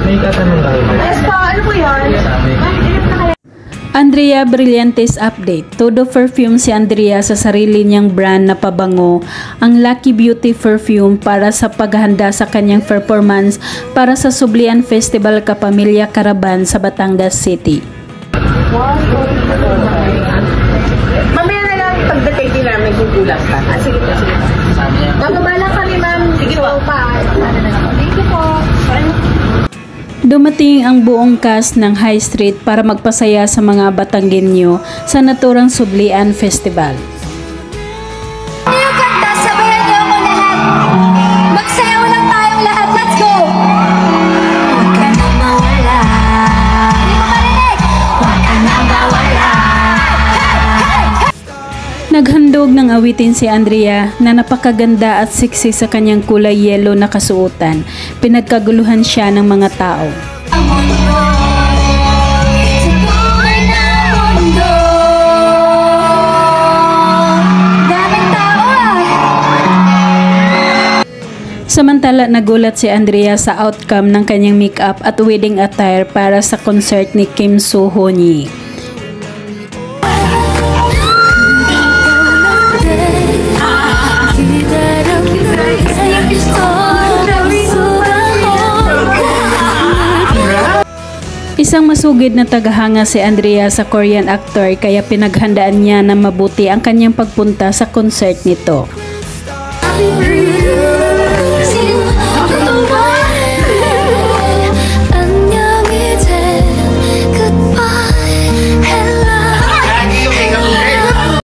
May tatanong lang. Yes po, ano po yun? Andrea Brillantes update. Todo perfume si Andrea sa sarili niyang brand na pabango, ang Lucky Beauty perfume para sa paghahanda sa kanyang performance para sa Sublian Festival Kapamilya Caravan sa Batangas City. Mamaya na lang pagdating namin kukulang ka. Sige po, sige po. Bababala kami, ma'am. Sige po pa. Thank you po. Dumating ang buong cast ng High Street para magpasaya sa mga Batanggenyo sa naturang Sublian Festival. Yung kanta, sabayan niyo ako lahat. Magsayaw lang tayong lahat. Let's go! Huwag ka na mawala. Hindi mo marinig. Huwag ka na mawala. Naghandog ng awitin si Andrea na napakaganda at sexy sa kanyang kulay yellow na kasuotan. Pinagkaguluhan siya ng mga tao. Ang mundo, sa tunay na mundo. Daming tao Samantala, nagulat si Andrea sa outcome ng kanyang makeup at wedding attire para sa concert ni Kim Soo-hyun. Isang masugid na tagahanga si Andrea sa Korean actor kaya pinaghandaan niya na mabuti ang kanyang pagpunta sa concert nito. Happy